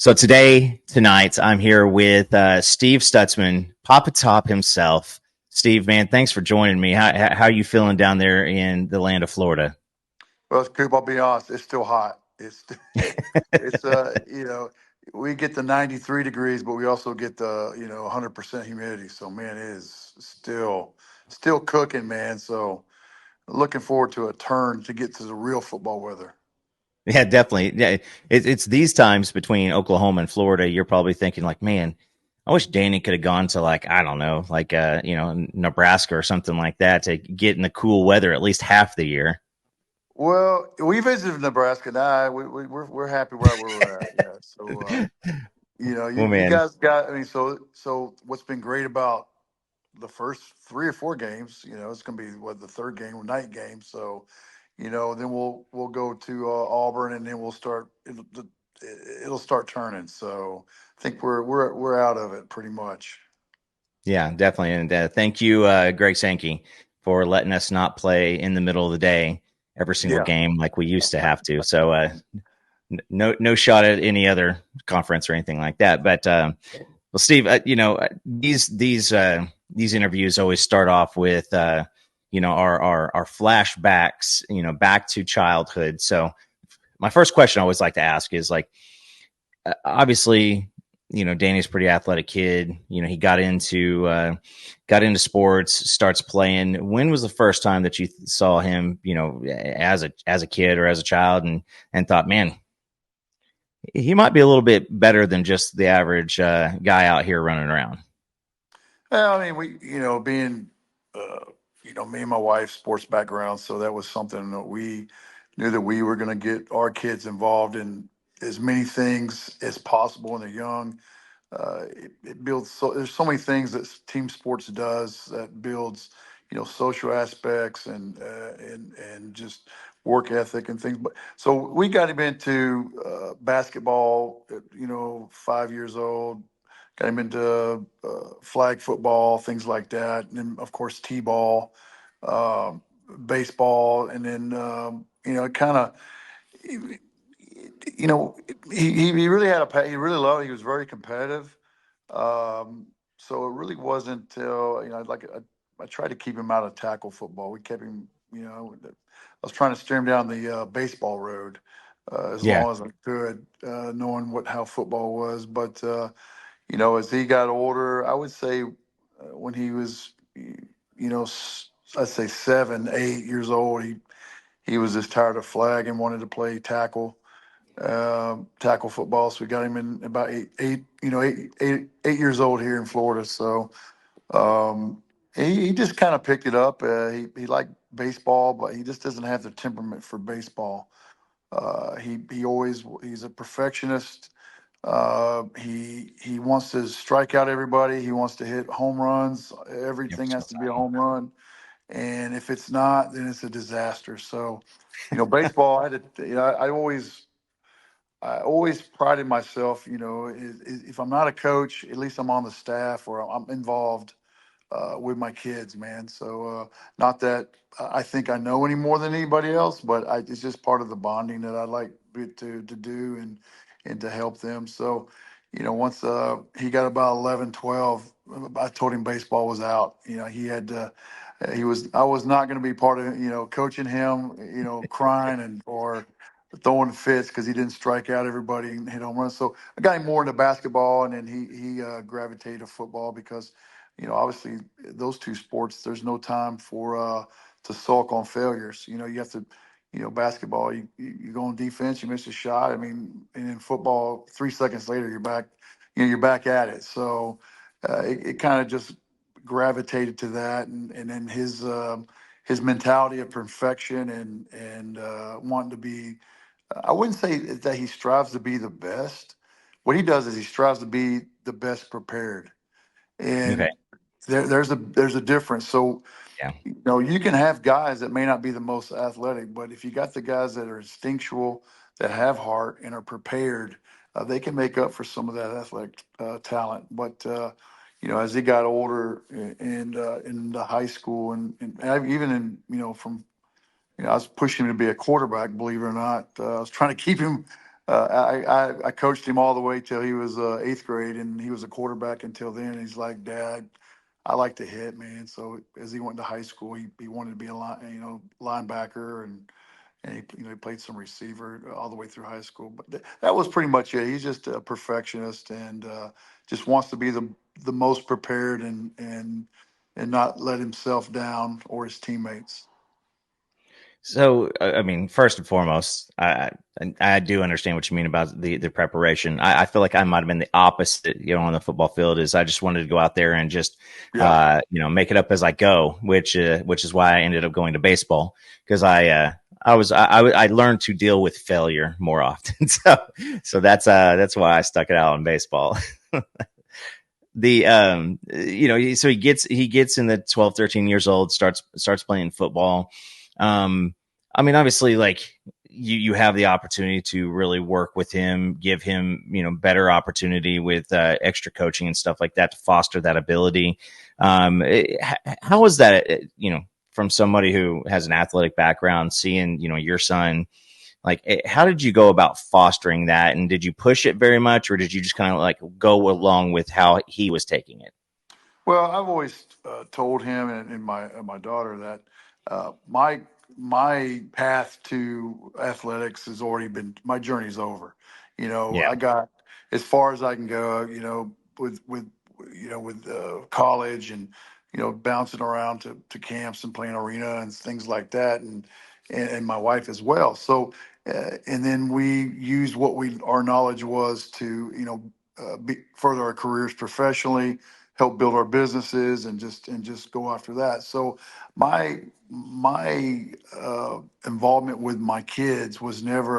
So tonight, I'm here with Steve Stutsman, Papa Top himself. Steve, man, thanks for joining me. How are you feeling down there in the land of Florida? Well, Coop, I'll be honest, it's still hot. It's we get the 93 degrees, but we also get the 100% humidity. So man, it is still cooking, man. So looking forward to a turn to get to the real football weather. Yeah, definitely. Yeah, it's these times between Oklahoma and Florida. You're probably thinking like, man, I wish Danny could have gone to like I don't know, like Nebraska or something like that to get in the cool weather at least half the year. Well, we visited Nebraska. Now we're happy where we're at. Yeah. So Oh you man, guys got. I mean, so what's been great about the first 3 or 4 games, it's going to be what the third game or night game. So, then we'll go to Auburn, and then we'll start. It'll start turning. So, I think we're out of it pretty much. yeah, definitely. And thank you, Greg Sankey, for letting us not play in the middle of the day every single Yeah, game like we used to have to. So no shot at any other conference or anything like that. But well, Steve, these interviews always start off with our flashbacks, back to childhood. So my first question I always like to ask is like, obviously, Danny's a pretty athletic kid. He got into sports, starts playing. When was the first time that you saw him, as a kid or as a child, and thought, man, he might be a little bit better than just the average guy out here running around? well, I mean, being, me and my wife, sports background, so that was something that we knew that we were going to get our kids involved in as many things as possible when they're young. It builds there's so many things that team sports does that builds social aspects and just work ethic and things. But so we got him into basketball at 5 years old. Got him into flag football, things like that, and then of course t-ball, uh, baseball, and then it kind of you know, he really had he really loved. He was very competitive. So it really wasn't until I tried to keep him out of tackle football. We kept him. I was trying to steer him down the baseball road as Yeah. long as I could, knowing how football was. But as he got older, I would say when he was, I'd say 7, 8 years old, he was just tired of flag and wanted to play tackle football. So we got him in about 8 years old here in Florida. So he just kind of picked it up. He liked baseball, but he just doesn't have the temperament for baseball. He's a perfectionist. He wants to strike out everybody. He wants to hit home runs. Yep. Everything has to be a home run, and if it's not, then it's a disaster. So, baseball. I always prided myself, if I'm not a coach, at least I'm on the staff or I'm involved with my kids, man. So, not that I think I know any more than anybody else, but it's just part of the bonding that I like to do and to help them. So, once he got about 11, 12, I told him baseball was out. He had to. I was not going to be part of, coaching him, crying or throwing fits because he didn't strike out everybody and hit home runs. So I got him more into basketball, and then he gravitated to football because, obviously those two sports, there's no time for to sulk on failures. You have to, basketball, you go on defense, you miss a shot. I mean, and in football, 3 seconds later you're back, you're back at it. So it kind of just gravitated to that, and then his mentality of perfection and wanting to be. I wouldn't say that he strives to be the best. What he does is he strives to be the best prepared, Okay. and there's a difference. So Yeah. you can have guys that may not be the most athletic, but if you got the guys that are instinctual, that have heart and are prepared, they can make up for some of that athletic talent. But as he got older and in the high school and even in from I was pushing him to be a quarterback, believe it or not. I was trying to keep him I coached him all the way till he was eighth grade, and he was a quarterback until then. He's like, Dad, I like to hit, man. So as he went to high school, he wanted to be a linebacker, and he played some receiver all the way through high school. But that was pretty much it. He's just a perfectionist, and just wants to be the most prepared, and not let himself down or his teammates. So, I mean, first and foremost, I do understand what you mean about the preparation. I feel like I might have been the opposite, on the football field. Is I just wanted to go out there and just, Yeah. make it up as I go, which is why I ended up going to baseball because I learned to deal with failure more often. So that's why I stuck it out in baseball. So he gets in the 12, 13 years old, starts playing football. I mean, obviously, like you have the opportunity to really work with him, give him, better opportunity with extra coaching and stuff like that to foster that ability. How is that, from somebody who has an athletic background, seeing, your son, like, how did you go about fostering that? And did you push it very much, or did you just kind of like go along with how he was taking it? Well, I've always told him and my daughter that my path to athletics has already been, my journey's over. Yeah. I got as far as I can go. With college, and bouncing around to camps and playing arena and things like that, and my wife as well. So, and then we used what we our knowledge was to further our careers professionally, help build our businesses, and just go after that. So my involvement with my kids was never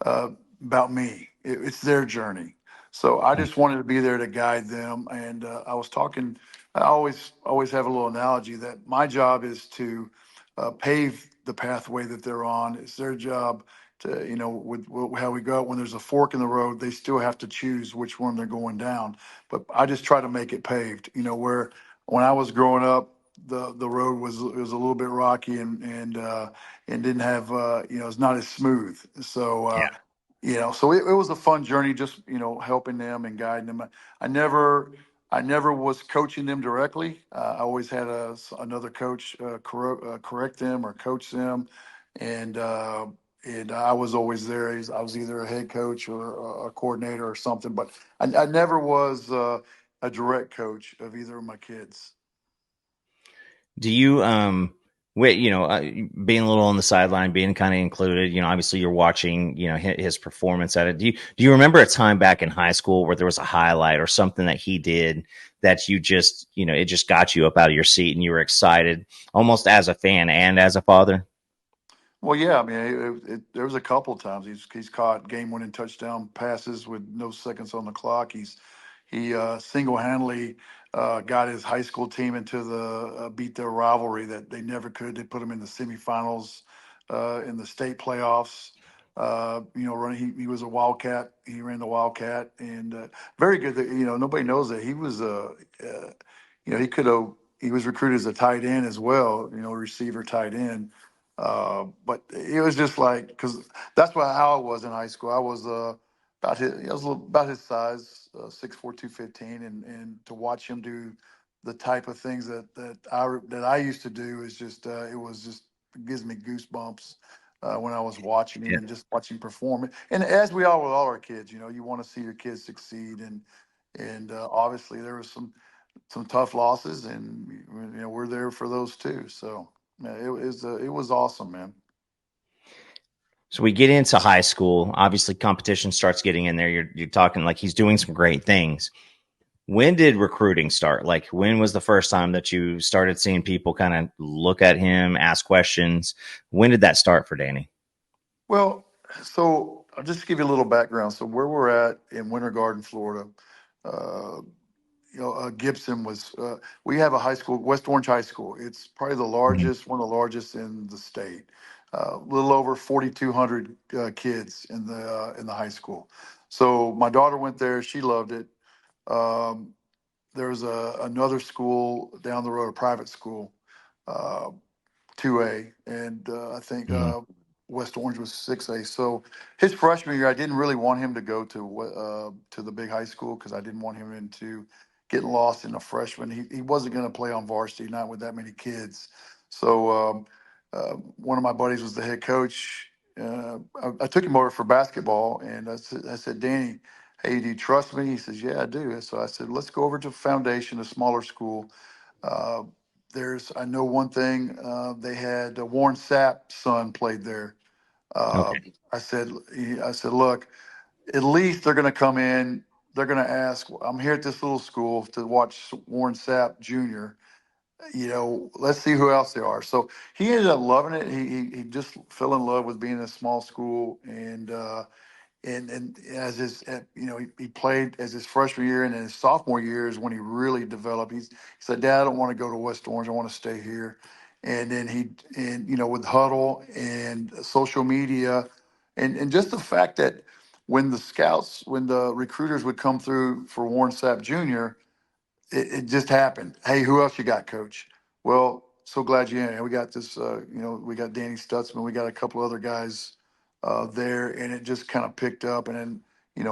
uh, about me. It's their journey. So I just wanted to be there to guide them. And I was talking. I always have a little analogy that my job is to pave the pathway that they're on. It's their job to, with how we go. When there's a fork in the road, they still have to choose which one they're going down. But I just try to make it paved. Where when I was growing up, the road was a little bit rocky, and didn't have it's not as smooth. So it was a fun journey, just helping them and guiding them. I never I never was coaching them directly. I always had another coach correct them or coach them, and I was always there. I was either a head coach or a coordinator or something, but I never was a direct coach of either of my kids. Do you wait, being a little on the sideline, being kind of included, obviously you're watching, his performance at it. Do you remember a time back in high school where there was a highlight or something that he did that you just, it just got you up out of your seat and you were excited almost as a fan and as a father? Well, yeah, I mean, there was a couple of times he's caught game-winning touchdown passes with no seconds on the clock. He single-handedly got his high school team into the beat their rivalry that they never could. They put him in the semifinals in the state playoffs. Running, he was a Wildcat. He ran the Wildcat, and very good. Nobody knows that he was he could have. He was recruited as a tight end as well. Receiver, tight end. But it was just like, because that's how I was in high school. I was I was about his size, 6'4", 215, and to watch him do the type of things that I used to do is just it gives me goosebumps when I was watching him Yeah. and just watching him perform. And as we all with all our kids, you want to see your kids succeed, and obviously there was some tough losses, and we're there for those too. So yeah, it was awesome, man. So we get into high school. Obviously, competition starts getting in there. You're talking like he's doing some great things. When did recruiting start? Like, when was the first time that you started seeing people kind of look at him, ask questions? When did that start for Danny? Well, so I'll just give you a little background. So where we're at in Winter Garden, Florida, uh, Gibson was. We have a high school, West Orange High School. It's probably Mhm. one of the largest in the state. A little over 4,200 kids in the high school. So my daughter went there. She loved it. Um, there's another school down the road, a private school, uh, 2A, and I think Mhm. West Orange was 6A. So his freshman year, I didn't really want him to go to the big high school because I didn't want him into getting lost in a freshman. He wasn't going to play on varsity, not with that many kids. So one of my buddies was the head coach. I took him over for basketball, and I said, Danny, hey, do you trust me? He says, yeah, I do. And so I said, let's go over to Foundation, a smaller school. Uh, I know one thing. They had Warren Sapp's son played there. Uh, Okay. I said, I said, look, at least they're going to come in. They're going to ask. I'm here at this little school to watch Warren Sapp Jr. Let's see who else there are. So he ended up loving it. He just fell in love with being in a small school, and as he played as his freshman year, and then his sophomore year is when he really developed. He said, Dad, I don't want to go to West Orange, I want to stay here. And then with huddle and social media, and just the fact that when the recruiters would come through for Warren Sapp Jr., it just happened. Hey, who else you got, Coach? Well, so glad you're in. We got this. We got Danny Stutsman. We got a couple other guys there, and it just kind of picked up. And then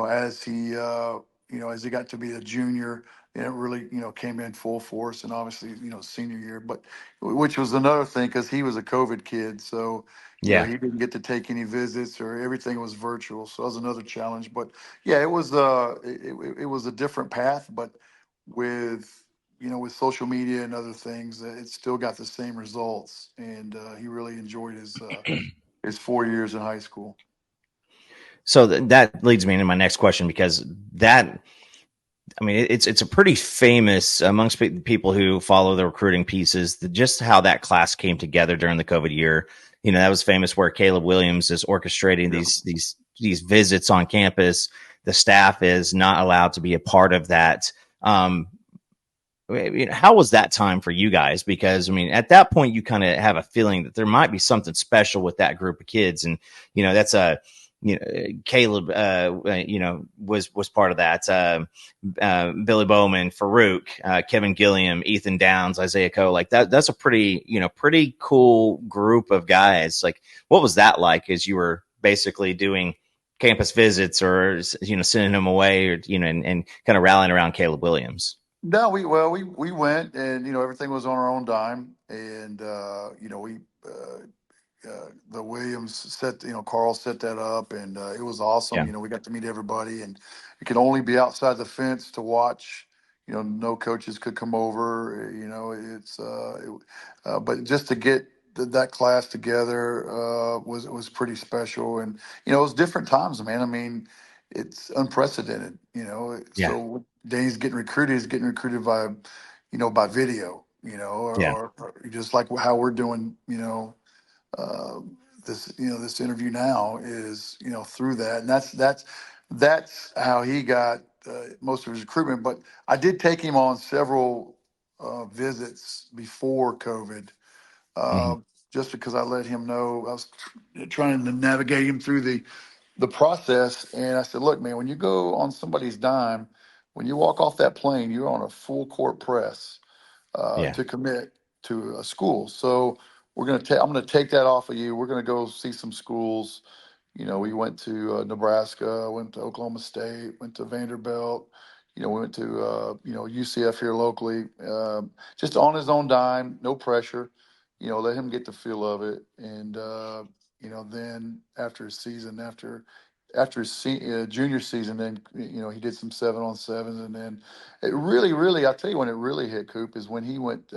as he got to be a junior, and it really came in full force. And obviously senior year, but which was another thing because he was a COVID kid, so Yeah. he didn't get to take any visits or everything was virtual. So that was another challenge. But yeah, it was a different path, but with social media and other things, it still got the same results. And he really enjoyed his 4 years in high school. So that leads me into my next question, because that, I mean, it's a pretty famous amongst people who follow the recruiting pieces, just how that class came together during the COVID year. That was famous, where Caleb Williams is orchestrating Yeah. these visits on campus. The staff is not allowed to be a part of that. How was that time for you guys? Because at that point, you kind of have a feeling that there might be something special with that group of kids, and that's a Caleb, was part of that. Billy Bowman, Farouk, Kevin Gilliam, Ethan Downs, Isaiah Coe, like that. That's a pretty cool group of guys. Like, what was that like as you were basically doing campus visits, or sending them away, or and kind of rallying around Caleb Williams? No, we went, and everything was on our own dime, and we the Williams Carl set that up, and it was awesome. Yeah. We got to meet everybody, and you could only be outside the fence to watch. No coaches could come over. But just to get that class together was pretty special, and it was different times, man. I mean, it's unprecedented. Yeah. So Danny's getting recruited. He's getting recruited by video. Yeah. Or just like how we're doing. Uh, this interview now is through that, and that's how he got most of his recruitment. But I did take him on several visits before COVID, Mm-hmm. uh, just because I let him know I was trying to navigate him through the process. And I said, look, man, when you go on somebody's dime, when you walk off that plane, you're on a full court press Yeah. to commit to a school. So I'm gonna take that off of you. We're gonna go see some schools. We went to Nebraska, went to Oklahoma State, went to Vanderbilt. We went to UCF here locally, just on his own dime, no pressure. Let him get the feel of it, and then after his season, after his junior season, then he did some 7-on-7s, and then it really, I'll tell you when it really hit Coop is when he went.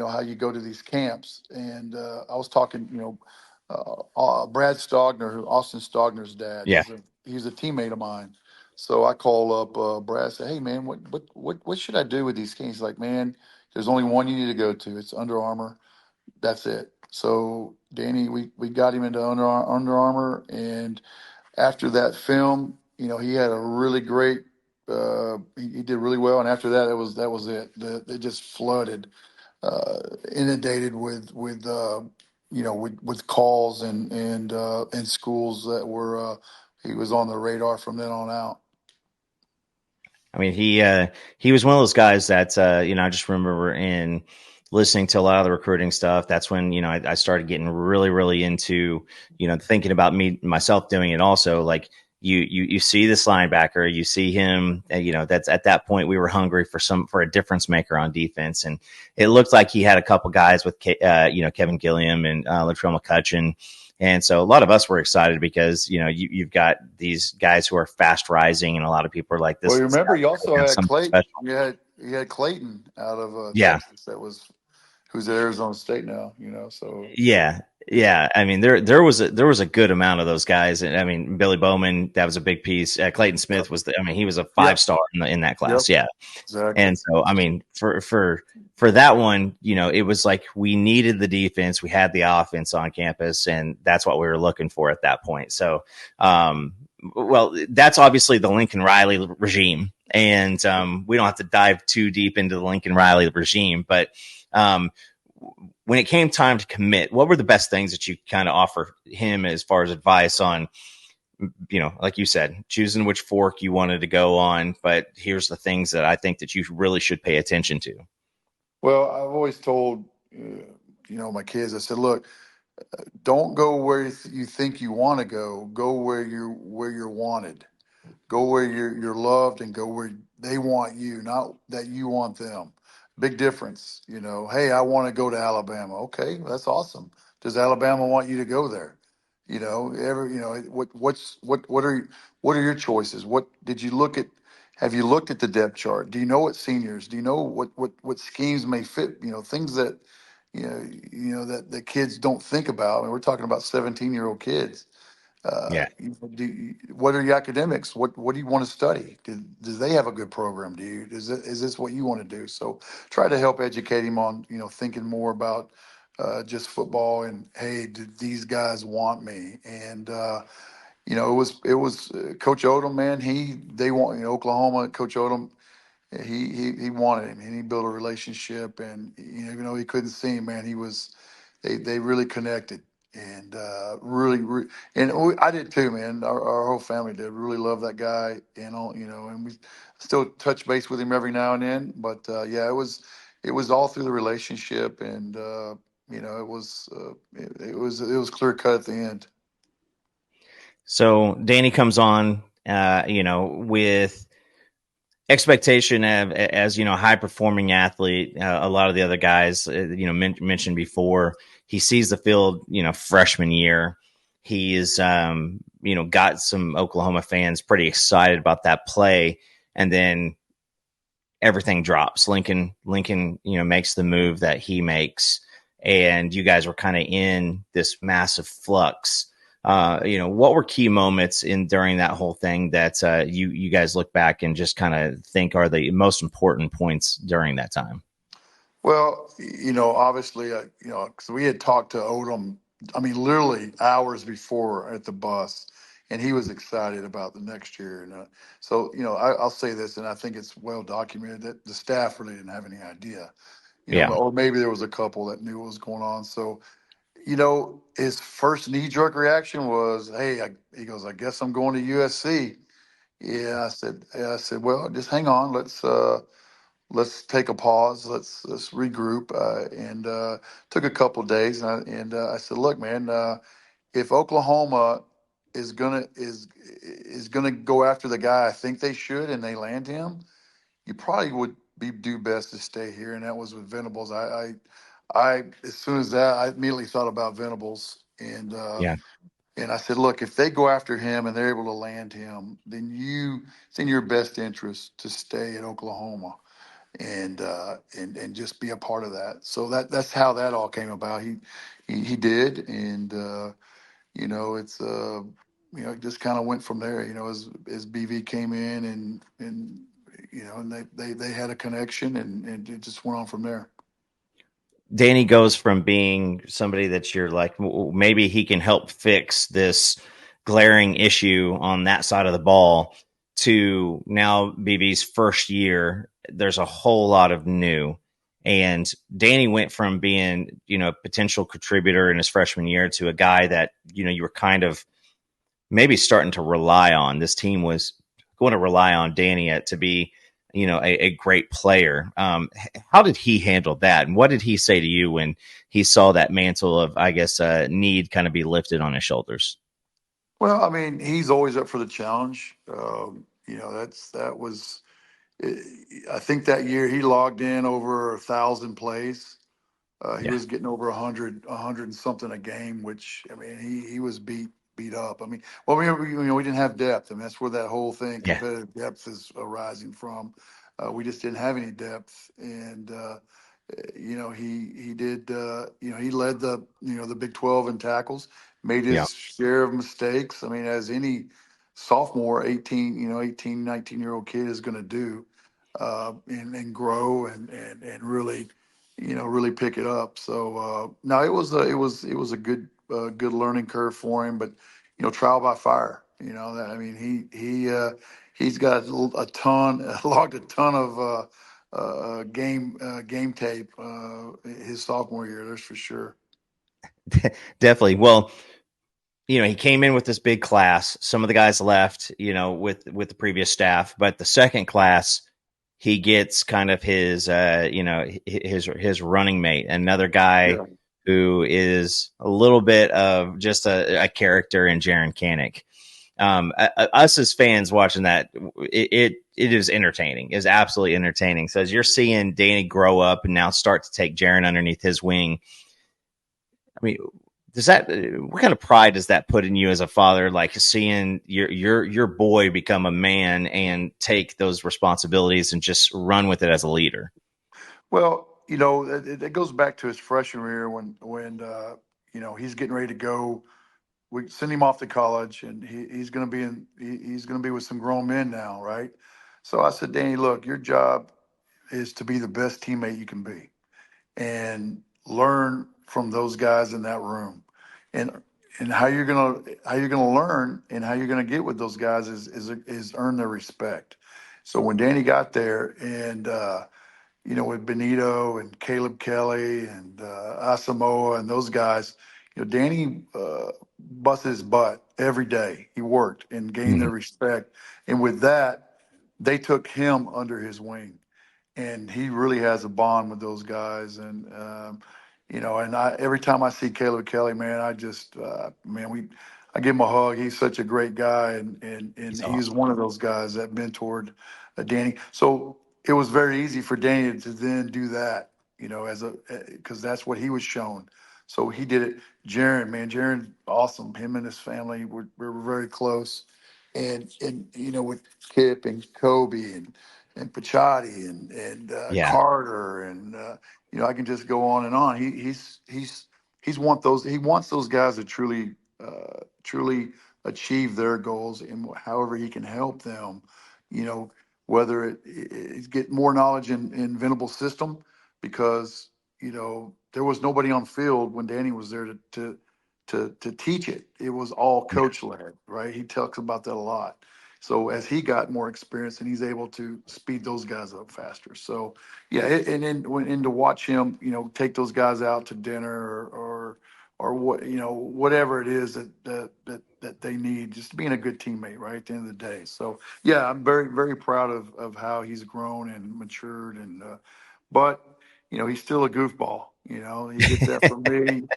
How you go to these camps, and I was talking. Brad Stogner, Austin Stogner's dad. Yeah. He's a teammate of mine. So I call up Brad. Say, hey man, what should I do with these camps? He's like, man, there's only one you need to go to. It's Under Armour. That's it. So Danny, we got him into Under Armour, and after that film, he had a really great. He did really well, and after that, that was it. It just flooded, inundated with calls and schools that were he was on the radar from then on out. He was one of those guys that I just remember in listening to a lot of the recruiting stuff. That's when, I started getting really, really into, thinking about myself doing it also. Like you see this linebacker, you see him, that's at that point we were hungry for a difference maker on defense. And it looked like he had a couple guys with, Kevin Gilliam and Latrell McCutcheon. And so a lot of us were excited because, you've got these guys who are fast rising, and a lot of people are like, Well, this you remember you also have had something Clayton. special. You had Clayton out of Yeah. Texas who's at Arizona State now. So Yeah. Yeah. I mean, there was a good amount of those guys. And I mean, Billy Bowman, that was a big piece. Clayton Smith he was a 5-star in that yep, class. Yeah. exactly. And so, I mean, for that one, it was like we needed the defense. We had the offense on campus, and that's what we were looking for at that point. So, well, that's obviously the Lincoln Riley regime. And we don't have to dive too deep into the Lincoln Riley regime. But when it came time to commit, what were the best things that you kind of offer him as far as advice on, like you said, choosing which fork you wanted to go on, but here's the things that I think that you really should pay attention to? Well, I've always told my kids. I said, look, don't go where you think you want to go. Go where you're wanted. Go where you're loved, and go where they want you, not that you want them. Big difference. Hey, I want to go to Alabama. Okay, that's awesome. Does Alabama want you to go there? What are your choices? What did you look at? Have you looked at the depth chart? Do you know what seniors? Do you know what schemes may fit? Things that that the kids don't think about. I mean, we're talking about 17-year-old kids. Yeah. What are your academics? What do you want to study? Do they have a good program? Is this what you want to do? So try to help educate him on thinking more about just football, and hey, did these guys want me? And it was Coach Odom, man. They want Oklahoma. Coach Odom, he wanted him, and he built a relationship. And even though he couldn't see him, man, they really connected, and I did too, man. Our whole family did. Really love that guy, and we still touch base with him every now and then. But yeah, it was all through the relationship, and it was clear cut at the end. So Danny comes on, with expectation of, as high performing athlete. A lot of the other guys, mentioned before, he sees the field, freshman year. He's, got some Oklahoma fans pretty excited about that play, and then everything drops. Lincoln, makes the move that he makes, and you guys were kind of in this massive flux. What were key moments during that whole thing that you guys look back and just kind of think are the most important points during that time? Well, obviously, because we had talked to Odom, I mean, literally hours before at the bus, and he was excited about the next year. And so, I'll say this, and I think it's well documented that the staff really didn't have any idea, Yeah. or maybe there was a couple that knew what was going on. So, his first knee-jerk reaction was, "Hey," he goes, "I guess I'm going to USC." Yeah, I said, well, just hang on. Let's take a pause. Let's regroup. And took a couple of days, and I said, look, man, if Oklahoma is gonna go after the guy I think they should, and they land him, you probably would do best to stay here. And that was with Venables. I as soon as that, I immediately thought about Venables, Yeah. and I said, look, if they go after him and they're able to land him, then it's in your best interest to stay at Oklahoma, and just be a part of that. So that's how that all came about. He did, and it's it just kind of went from there. As BV came in, and they had a connection, and it just went on from there. Danny goes from being somebody that you're like, maybe he can help fix this glaring issue on that side of the ball, to now BB's first year. There's a whole lot of new. And Danny went from being, a potential contributor in his freshman year to a guy that, you were kind of maybe starting to rely on. This team was going to rely on Danny to be a great player. How did he handle that? And what did he say to you when he saw that mantle of, I guess, need kind of be lifted on his shoulders? Well, I mean, he's always up for the challenge. That was. I think that year he logged in over 1,000 plays. He Yeah. was getting over 100 and something a game, which I mean, he was beat up. I mean, well, we didn't have depth, and that's where that whole thing, Yeah. competitive depth, is arising from. We just didn't have any depth, and he did. He led the Big 12 in tackles, made Yeah. his share of mistakes. I mean, as any sophomore, 18, 19-year-old kid is going to do, and grow and really really pick it up. So no, it was a good learning curve for him, but trial by fire. I mean, he's got logged a ton of game tape his sophomore year. That's for sure. Definitely. Well, he came in with this big class. Some of the guys left, with the previous staff, but the second class, he gets kind of his running mate, another guy Yeah. who is a little bit of just a character in Jaron Kanik. Us as fans watching that, it is entertaining, is absolutely entertaining. So as you're seeing Danny grow up and now start to take Jaron underneath his wing, I mean, what kind of pride does that put in you as a father, like seeing your boy become a man and take those responsibilities and just run with it as a leader? Well, it goes back to his freshman year when he's getting ready to go. We send him off to college, and he's going to be he's going to be with some grown men now, right? So I said, Danny, look, your job is to be the best teammate you can be, and learn from those guys in that room, and how you're gonna learn and how you're gonna get with those guys is earn their respect. So when Danny got there, and with Benito and Caleb Kelly and Asamoah and those guys, Danny busted his butt every day. He worked and gained their Mhm. respect. And with that, they took him under his wing. And he really has a bond with those guys. And, every time I see Caleb Kelly, man, I give him a hug. He's such a great guy. And He's he's awesome. one of those guys that mentored Danny. So it was very easy for Danny to then do that, because that's what he was shown. So he did it. Jaron, awesome. Him and his family were very close, and with Kip and Kobe and Pachotti and Yeah. Carter and I can just go on and on. He wants those guys to truly achieve their goals, and however he can help them, you know whether it's get more knowledge in Venable's system, because there was nobody on field when Danny was there to teach it. It was all Yeah. coach led, right? He talks about that a lot. So as he got more experience, and he's able to speed those guys up faster. So yeah, and to watch him, take those guys out to dinner, or whatever it is that they need, just being a good teammate, right, at the end of the day. So yeah, I'm very, very proud of how he's grown and matured, but he's still a goofball. He gets that from me.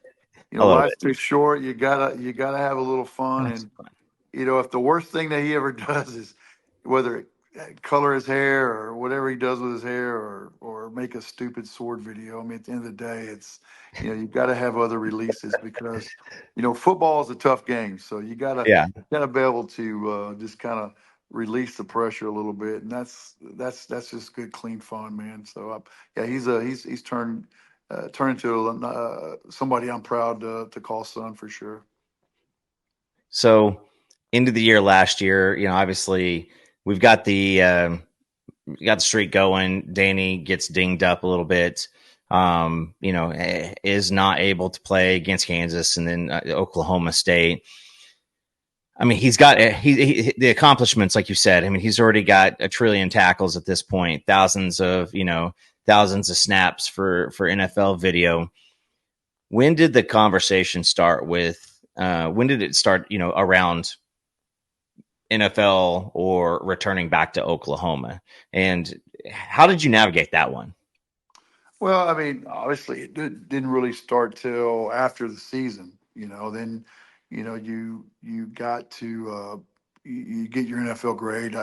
A little Life's bit. too short. You gotta have a little fun. That's And fun. if the worst thing that he ever does is whether color his hair or whatever he does with his hair, or make a stupid sword video. I mean, at the end of the day, it's you've got to have other releases, because football is a tough game. So Yeah. you gotta be able to just kind of release the pressure a little bit, and that's just good, clean fun, man. So yeah, he's turned into somebody I'm proud to call son, for sure. So into the year last year, obviously we've got the streak going. Danny gets dinged up a little bit. Is not able to play against Kansas and then Oklahoma State. I mean, he's got the accomplishments, like you said. I mean, he's already got a trillion tackles at this point, thousands of snaps for NFL video. When did the conversation start with? When did it start? Around NFL or returning back to Oklahoma. And how did you navigate that one? Well, I mean, obviously, didn't really start till after the season. Then, you got to you get your NFL grade.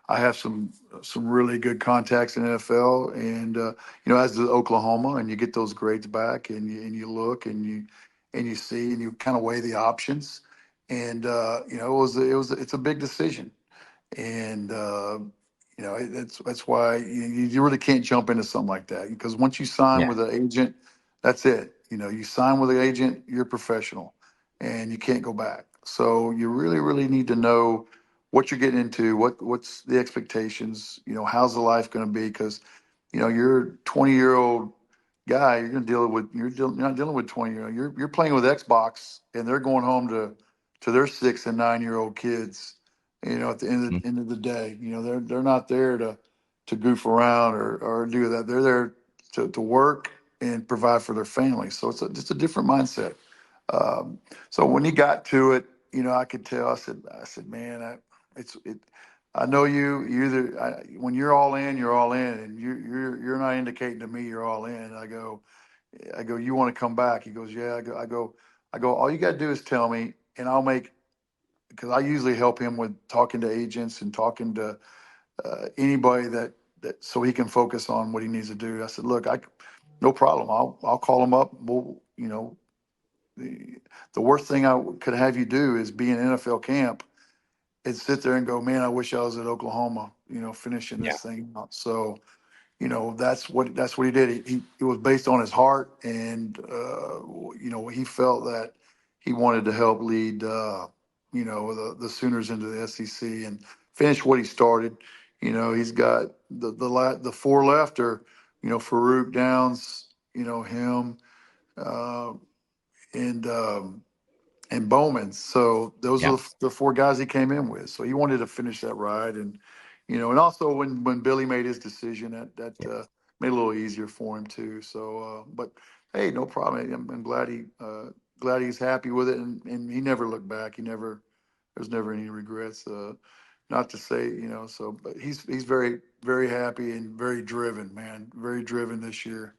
I have some really good contacts in NFL, and as does Oklahoma, and you get those grades back, and you look and you see and you kind of weigh the options, and it's a big decision. And that's why you really can't jump into something like that, because once you sign Yeah. with an agent, that's it. You sign with an agent, you're professional, and you can't go back. So you really, really need to know what you're getting into, what's the expectations. How's the life going to be? Because you're a 20-year-old guy. You're going to deal with you're not dealing with 20-year-old. You're playing with Xbox, and they're going home to their 6 and 9-year-old kids. At the Mhm. end of the day, they're not there to goof around or do that. They're there to work and provide for their family. So it's just a different mindset. So when he got to it, I could tell. I said, man, it's it. I know you either when you're all in, you're all in, and you're not indicating to me you're all in. I go, you want to come back? He goes, yeah. I go. All you got to do is tell me, and I'll make, because I usually help him with talking to agents and talking to anybody that so he can focus on what he needs to do. I said, look, no problem. I'll call him up. We'll, the, the worst thing I could have you do is be in NFL camp and sit there and go, man, I wish I was at Oklahoma, finishing Yeah. this thing out. So, that's what he did. It was based on his heart, and he felt that he wanted to help lead the Sooners into the SEC and finish what he started. He's got the four left are Farouk Downs, him, uh, and Bowman. So those Yeah. are the four guys he came in with. So he wanted to finish that ride, and and also when Billy made his decision, that made it a little easier for him too. So, but hey, no problem. I'm glad he's happy with it, and he never looked back. There's never any regrets. Not to say, so, but he's very, very happy and very driven, man. Very driven this year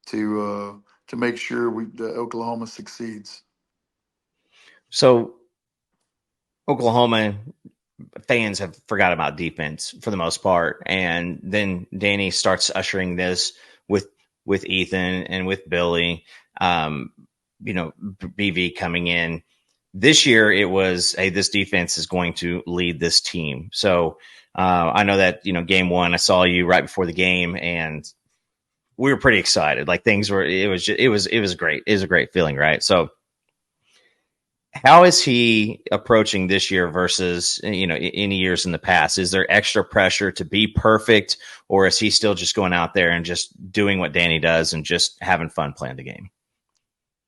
to make sure the Oklahoma succeeds. So Oklahoma fans have forgot about defense for the most part, and then Danny starts ushering this with Ethan and with Billy. Um, BV coming in this year. It was, hey, this defense is going to lead this team. So I know that game one, I saw you right before the game, and we were pretty excited. Like things were, it was great. It was a great feeling, right? So how is he approaching this year versus any years in the past? Is there extra pressure to be perfect, or is he still just going out there and just doing what Danny does and just having fun playing the game?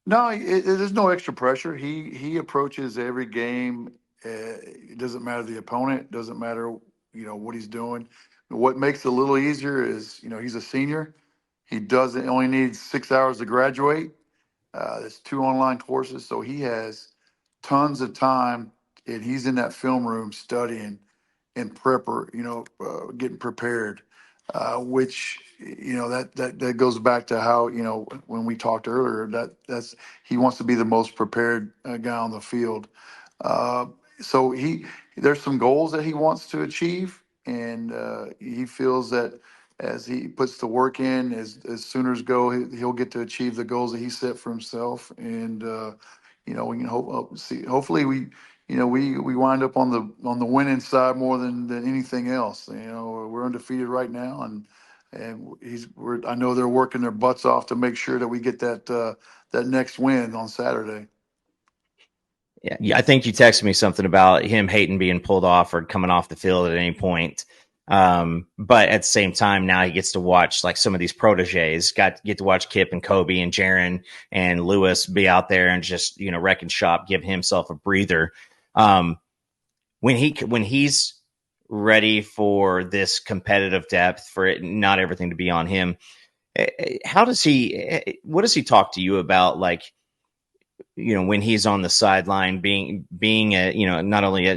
No, there's no extra pressure. He approaches every game. It doesn't matter the opponent. It doesn't matter what he's doing. What makes it a little easier is he's a senior. He doesn't only need 6 hours to graduate. There's two online courses, so he has tons of time, and he's in that film room studying and getting prepared. Which that goes back to how when we talked earlier, that's he wants to be the most prepared guy on the field. Uh, so there's some goals that he wants to achieve, and he feels that as he puts the work in, as Sooners go, he'll get to achieve the goals that he set for himself. And we can see. Hopefully, we wind up on the winning side more than anything else. We're undefeated right now, and I know they're working their butts off to make sure that we get that next win on Saturday. Yeah, I think you texted me something about him hating being pulled off or coming off the field at any point. But at the same time, now he gets to watch like some of these proteges. Get to watch Kip and Kobe and Jaron and Lewis be out there and just wrecking shop, give himself a breather. Um, when he's ready for this competitive depth, for it not everything to be on him, how does he? What does he talk to you about? Like, when he's on the sideline, being a not only a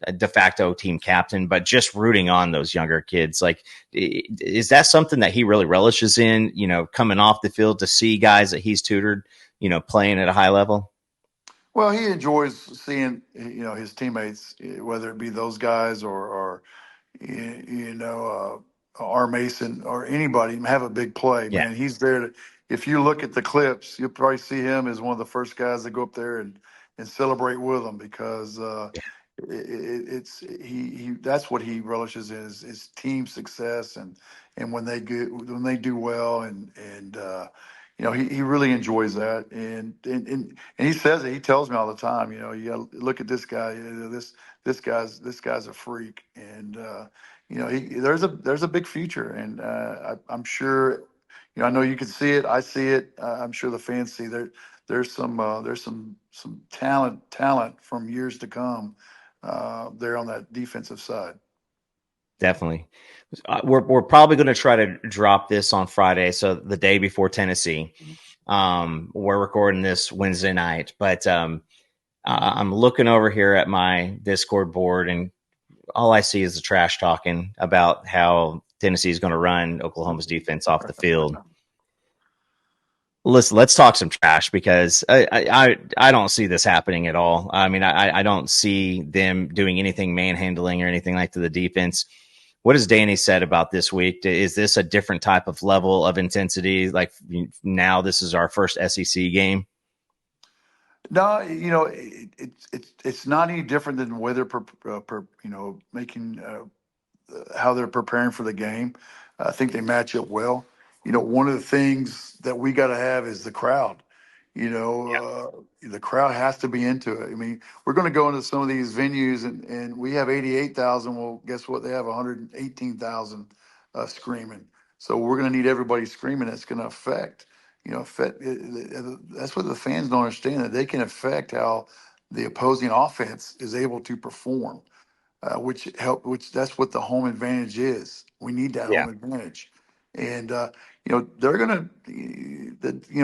a de facto team captain, but just rooting on those younger kids. Like, is that something that he really relishes in, coming off the field to see guys that he's tutored, playing at a high level? Well, he enjoys seeing his teammates, whether it be those guys or R. Mason or anybody have a big play, Yeah. man. He's there to, if you look at the clips, you'll probably see him as one of the first guys that go up there and celebrate with them because it's he that's what he relishes in is team success and when they do well and he really enjoys that and he says it. He tells me all the time, you got to look at this guy. This guy's a freak, and there's a big future, and I'm sure, I know you can see it. I see it. I'm sure the fans see there. There's some talent from years to come there on that defensive side. Definitely. We're probably going to try to drop this on Friday, so the day before Tennessee. We're recording this Wednesday night, but I'm looking over here at my Discord board, and all I see is the trash talking about how Tennessee is going to run Oklahoma's defense off the field. Listen, let's talk some trash because I don't see this happening at all. I mean, I don't see them doing anything manhandling or anything like to the defense. What has Danny said about this week? Is this a different type of level of intensity? Like now, this is our first SEC game. No, it's not any different than whether making how they're preparing for the game. I think they match up well. One of the things that we got to have is the crowd. The crowd has to be into it. I mean, we're going to go into some of these venues and we have 88,000. Well, guess what? They have 118,000 screaming. So we're going to need everybody screaming. It's going to that's what the fans don't understand, that they can affect how the opposing offense is able to perform, which that's what the home advantage is. We need that Yeah. home advantage, and they're gonna,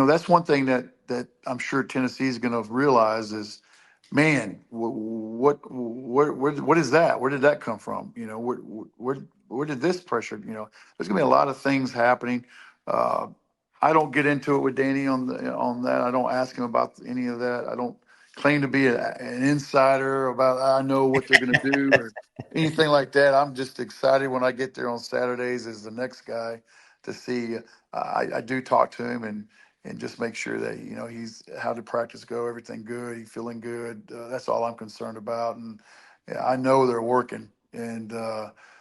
that's one thing that I'm sure Tennessee is gonna realize is, man, what is that? Where did that come from? Where did this pressure? There's gonna be a lot of things happening. Uh, I don't get into it with Danny on that. I don't ask him about any of that. I don't claim to be an insider about I know what they're going to do or anything like that. I'm just excited when I get there on Saturdays as the next guy to see. I do talk to him and just make sure that he's how did practice go, everything good, he feeling good. That's all I'm concerned about, and yeah, I know they're working, and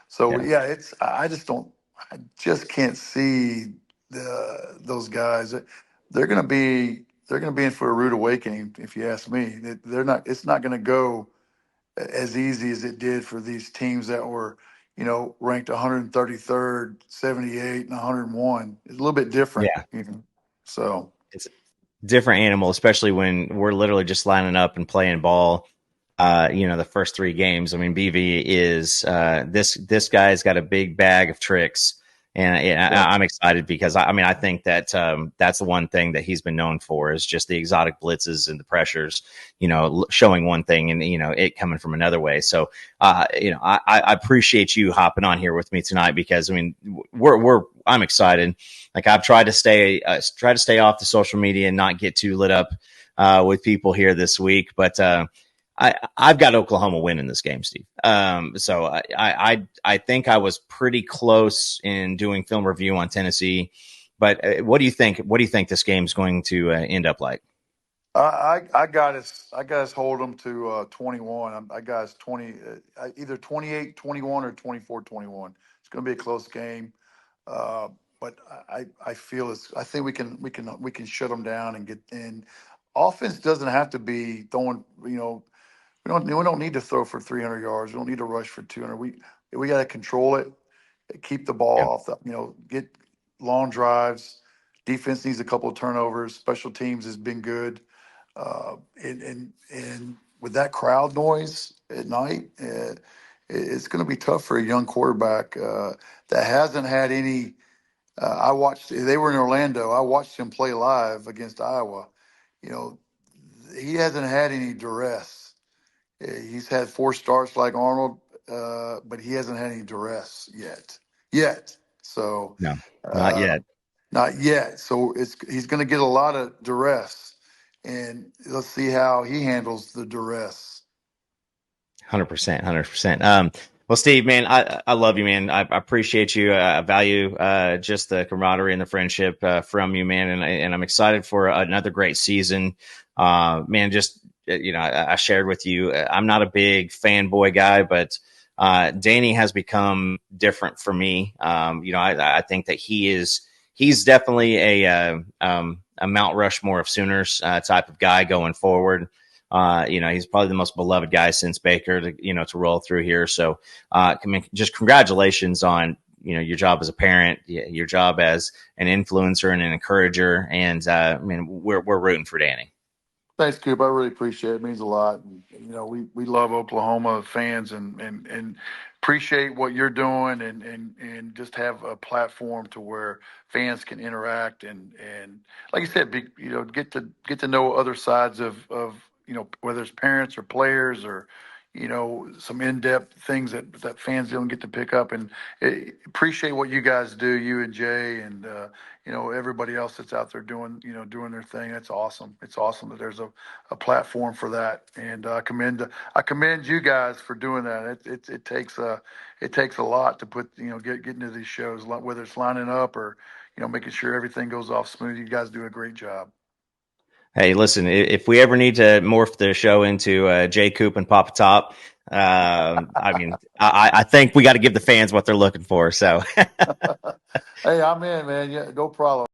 so Yeah. yeah, it's I just don't I just can't see those guys. They're going to be in for a rude awakening, if you ask me. They're not. It's not going to go as easy as it did for these teams that were, ranked 133rd, 78, and 101. It's a little bit different, Yeah. So It's a different animal, especially when we're literally just lining up and playing ball. The first three games. I mean, BV is this guy's got a big bag of tricks, and yeah, I'm excited because I think that that's the one thing that he's been known for is just the exotic blitzes and the pressures. Showing one thing and it coming from another way. So I appreciate you hopping on here with me tonight because I mean I'm excited. Like I've tried to stay off the social media and not get too lit up with people here this week, but. I've got Oklahoma winning this game, Steve. So I think I was pretty close in doing film review on Tennessee, but what do you think? What do you think this game's going to end up like? I got us hold them to 21. I got us 20, either 28-21 or 24-21. It's going to be a close game, uh, but I feel I think we can shut them down and get in. Offense doesn't have to be throwing. We don't need to throw for 300 yards. We don't need to rush for 200. We got to control it, keep the Yeah, ball off get long drives. Defense needs a couple of turnovers. Special teams has been good. And with that crowd noise at night, it's going to be tough for a young quarterback that hasn't had any. I watched. They were in Orlando. I watched him play live against Iowa. You know, he hasn't had any duress. He's had 4 starts like Arnold, but he hasn't had any duress yet. Yet. So No, not uh, yet. not yet. So he's going to get a lot of duress, and let's see how he handles the duress. 100%, 100%. Well, Steve, man, I love you, man. I appreciate you. I value just the camaraderie and the friendship from you, man. And I'm excited for another great season. Man, just I shared with you. I'm not a big fanboy guy, but Danny has become different for me. I think that he's definitely a Mount Rushmore of Sooners type of guy going forward. He's probably the most beloved guy since Baker to roll through here. So, just congratulations on, your job as a parent, your job as an influencer and an encourager. And, we're rooting for Danny. Thanks, Coop. I really appreciate it. It means a lot. And, we love Oklahoma fans and appreciate what you're doing and just have a platform to where fans can interact and like you said, get to know other sides of whether it's parents or players or some in-depth things that fans don't get to pick up and appreciate what you guys do, you and Jay and everybody else that's out there doing their thing. That's awesome. It's awesome that there's a platform for that, and I commend you guys for doing that. It takes a lot to put get into these shows, whether it's lining up or making sure everything goes off smooth. You guys do a great job. Hey, listen, if we ever need to morph the show into Jay Coop and Papa Top, I think we got to give the fans what they're looking for. So, Hey, I'm in, man. Yeah, no problem.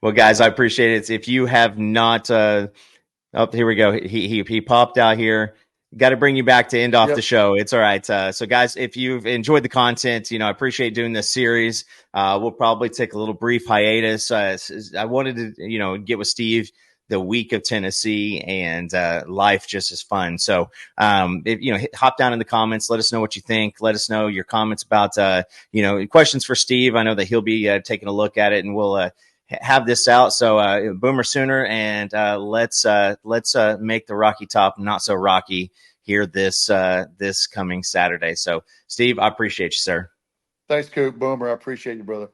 well, guys, I appreciate it. If you have not, oh, here we go. He popped out here. Got to bring you back to end off the Yep. show. It's all right. So, guys, if you've enjoyed the content, I appreciate doing this series. We'll probably take a little brief hiatus. I wanted to, get with Steve the week of Tennessee, and life just is fun. So, hop down in the comments. Let us know what you think. Let us know your comments about, questions for Steve. I know that he'll be taking a look at it, and we'll have this out. So Boomer Sooner, and let's make the Rocky Top not so rocky here this coming Saturday. So Steve, I appreciate you, sir. Thanks, Coop. Boomer. I appreciate you, brother.